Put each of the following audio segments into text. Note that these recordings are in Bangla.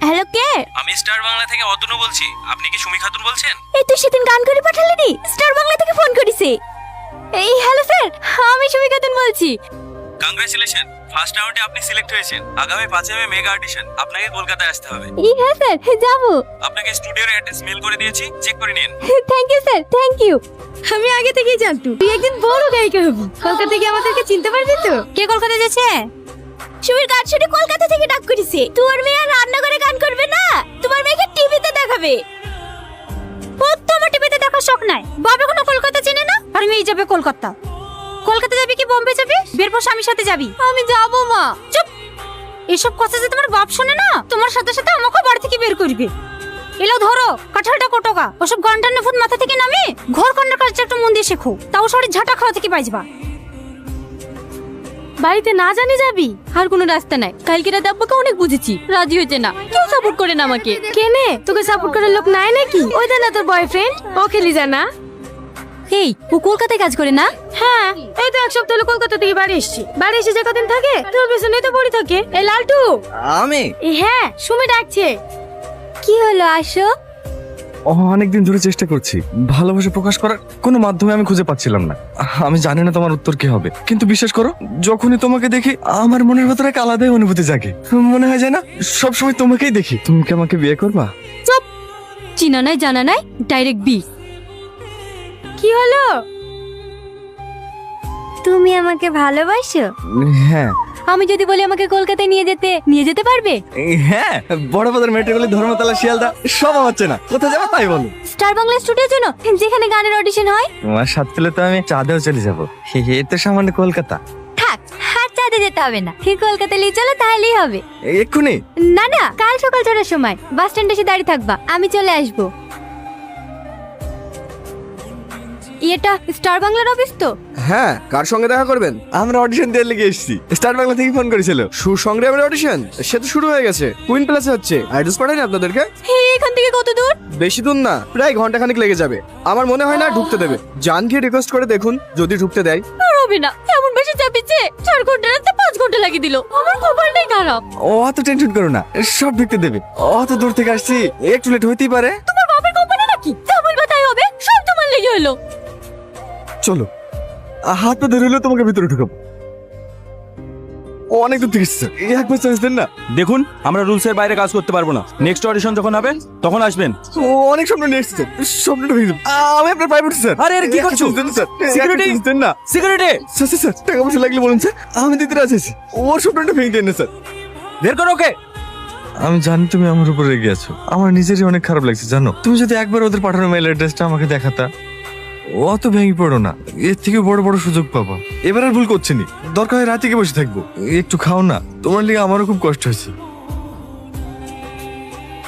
হ্যালো কে? আমি স্টার বাংলা থেকে অতনু বলছি। আপনি কি সুমি খাতুন বলছেন? এই তুই সেদিন গান করে পাঠালি নি, স্টার বাংলা থেকে ফোন করিছে। এই হ্যালো স্যার, আমি সুমি খাতুন বলছি। কংগ্রেচুলেশন, ফার্স্ট রাউন্ডে আপনি সিলেক্ট হয়েছেন। আগামী 5 মে মেগা অডিশন, আপনাকে কলকাতায় আসতে হবে। হ্যাঁ স্যার, যাবো। আপনাকে স্টুডিওর অ্যাড্রেস মেল করে দিয়েছি, চেক করে নিন। Thank you sir, thank you. আমি আগে থেকেই জানতাম তুই একদিন বড় গায়িকা হবি। কলকাতা থেকে আমাদেরকে চিনতে পারবি তো? কে কলকাতা যাচ্ছে? সুমির গান শুনে কলকাতা থেকে ডাক করেছে। তোর মেয়ে আর রান্না করে গান করবে না, তোমার মেয়েকে টিভিতে দেখাবে। ও তোমার টিভিতে দেখার শখ নাই। বাবা কোনো কলকাতা চেনে না, আর মেয়ে যাবে কলকাতা। কলকাতা যাবি কি বোম্বে যাবি? বেরপর স্বামীর সাথে যাবি। আমি যাবো মা। চুপ, এসব কথা যে তোমার বাপ শোনে না, তোমার সাথে সাথে আমাকে বাড়ি থেকে বের করবে। এলো ধরো কাঁঠালটা কোটোকা, ওসব গন্ডার ফুট মাথা থেকে নামে ঘর কন্যার কাছে একটু মন দিয়ে শেখো, তাও শরীর ঝাঁটা খাওয়া থেকে বাঁচবা। বাড়িতে না জানি যাবি, আর কোনো রাস্তা নাই। কালকে রাতে আব্বাকে অনেক বুঝেছি, রাজি হয়েছে না। কেউ সাপোর্ট করে না আমাকে। কেনে তোকে সাপোর্ট করার লোক নাই নাকি? ওই দেখ না তোর বয়ফ্রেন্ড, ও খেলি জানা। এই ও কলকাতায় কাজ করে না? হ্যাঁ, এই তো এক সপ্তাহ হলো কলকাতা থেকে বাড়ি এসেছি। বাড়ি এসে যে কদিন থাকে তোর পেছনে তো পড়ে থাকে। এই লালটু। আমি হ্যাঁ, সুমি ডাকছে। কি হলো, আসো। অনেকদিন ধরে চেষ্টা করছি, ভালোবাসা প্রকাশ করার কোনো মাধ্যমে আমি খুঁজে পাচ্ছিলাম না। আমি জানি না তোমার উত্তর কি হবে, কিন্তু বিশ্বাস করো, যখনই তোমাকে দেখি আমার মনের ভেতরে এক আলাদাই অনুভূতি জাগে। মনে হয় যায় না সবসময় তোমাকেই দেখি। তুমি কি আমাকে বিয়ে করবা? চুপ, চিনা নাই জানা নাই, ডাইরেক্ট বি। কি হলো? তুমি আমাকে ভালোবাসো? হ্যাঁ। আমি যদি বলি আমাকে কলকাতায় নিয়ে যেতে পারবে? হ্যাঁ, বড় বাজার মেট্রোপলি ধর্মতলা শিয়ালদা সব আমার চেনা। কোথায় যাবো তাই বলো। স্টার বাংলা স্টুডিওর জন্য, যেখানে গানের অডিশন হয়। তোমার সাথে পেলে তো আমি চাঁদেও চলে যাবো। এ তো সামান্য কলকাতা। থাক, হাত চাঁদে যেতে হবে না, ঠিক কলকাতা নিয়ে চলো, তাহলেই হবে। এক্ষুনি? না না, কাল সকাল 6টার সময় বাস স্ট্যান্ডে এসে দাঁড়িয়ে থাকবা, আমি চলে আসবো। এটা স্টার বাংলার অফিস তো? হ্যাঁ, কার সঙ্গে দেখা করবেন? আমরা অডিশন দিয়ে লেগে এসেছি, স্টার বাংলা থেকে ফোন করেছিল। সুসংগ্রামের অডিশন? সে তো শুরু হয়ে গেছে, কুইন প্লাসে হচ্ছে। অ্যাড্রেস পাঠাইনি আপনাদেরকে? এখান থেকে কত দূর? বেশি দূর না, প্রায় ঘন্টাখানিক লেগে যাবে। আমার মনে হয় না ঢুকতে দেবে। জানকে রিকোয়েস্ট করে দেখুন, যদি ঢুকতে দেয়। আর হবে না, এমন বেশি চাপিছে। 4 ঘন্টা রাখতে 5 ঘন্টা লাগিয়ে দিল। আমার কপালটাই খারাপ। অত টেনশন করো না, সব ঢুকতে দেবে। অত দূর থেকে আসছি, একটু লেট হইতেই পারে। তোমার বাপের কোম্পানি নাকি? যা বলবা তাই হবে, সব তোমার লেগে হলো। চলো, হাত পা ধরে হলেও তোমাকে ভিতরে ঢুকাবো। অনেক দূর থেকে এসেছে, একবার চান্স দেন না। দেখুন, আমরা রুলসের বাইরে কাজ করতে পারবো না। নেক্সট অডিশন যখন হবে তখন আসবেন। অনেক স্বপ্ন নিয়ে এসেছে, স্বপ্নটা ভেঙে দেবো। আমি আপনার পায়ে পড়ছি স্যার। আরে, কি করছো? Sir, Security? দেন না। সিকিউরিটি, স্যার স্যার স্যার, টাকা পয়সা লাগলে বলুন স্যার, আমি দিতে রাজি আছি। ওর স্বপ্নটা ভেঙে দেন না স্যার। বের করো ওকে। আমি জানি তুমি আমার উপর রেগে আছো, আমার নিজেরই অনেক খারাপ লাগছে জানো। তুমি যদি একবার ওদের পাঠানো মেল অ্যাড্রেসটা আমাকে দেখাতা। অত ভেঙে পড়ো না, এর থেকে বড় বড় সুযোগ পাবা। এবার আর ভুল করছি নি, দরকার হয় রাতে বসে থাকবো। একটু খাও না, তোমার লিগে আমারও খুব কষ্ট হয়েছে।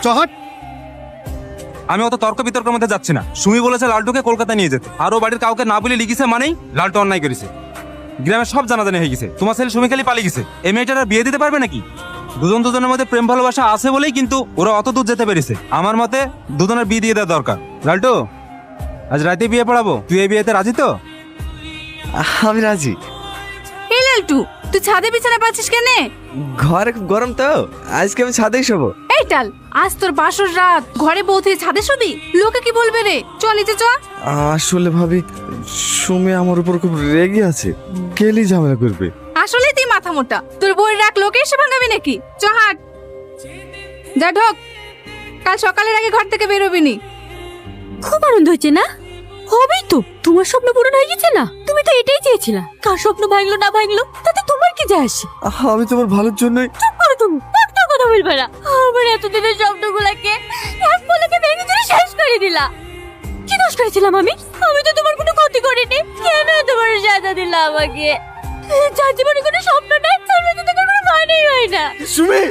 চহাট, আমি অত তর্ক বিতর্কের মধ্যে যাচ্ছি না। সুমি বলেছে লালটুকে কলকাতা নিয়ে যেতে, আর ও বাড়ির কাউকে না বলে লিখেছে, মানেই লালটু অন্যায় করেছে। গ্রামের সব জানাজানি হয়ে গেছে, তোমার ছেলে সুমি খালি পালিয়ে গেছে। এই মেয়েটার আর বিয়ে দিতে পারবে নাকি? দুজনের মধ্যে প্রেম ভালোবাসা আছে বলেই কিন্তু ওরা অত দূর যেতে পেরেছে। আমার মতে দুজনের বিয়ে দিয়ে দেওয়া দরকার। লালটু, আজ রাতে বিয়ে পড়াবো, তুই এই বিয়েতে রাজি তো? আমি রাজি। এই লালটু, তুই ছাদে বিছানা পাচ্ছিস কেন? ঘরে খুব গরম তো, আজকে আমি ছাদেই শোবো। এই টাল, আজ তোর বাসর রাত, ঘরে বউ থেকে ছাদে শুবি? লোকে কি বলবে রে? চল নিচে চ। আসলে ভাবি, সুমি আমার উপর খুব রেগে আছে, গেলি ঝামেলা করবে। আসলে তুই মাথা মোটা, তোর বউয়ের রাখ লোকে এসে ভাঙাবি নাকি? চ হাট, যা ঢোক। কাল সকালের আগে ঘর থেকে বেরোবি নি। খুব আনন্দ হচ্ছে না? হবেই তো, তোমার স্বপ্ন পূরণ হয়ে গেছে না? তুমি তো এটাই চেয়েছিলা। কার স্বপ্ন ভাঙলো না ভাঙলো তাতে তোমার কি যায় আসে? আমি তোমার ভালোর জন্যই। চুপ করো তুমি, একটা কথা বলবে না। আমার এতদিনের স্বপ্নগুলোকে এক পলকে ভেঙে চুরে শেষ করে দিলা। কি দোষ করেছিলাম আমি? আমি তো তোমার কোনো ক্ষতি করিনি, কেন তোমার সাজা দিলা আমাকে? যার জীবনে কোনো স্বপ্ন নাই, তার মধ্যে তো কোনো মানেই হয় না। সুমি!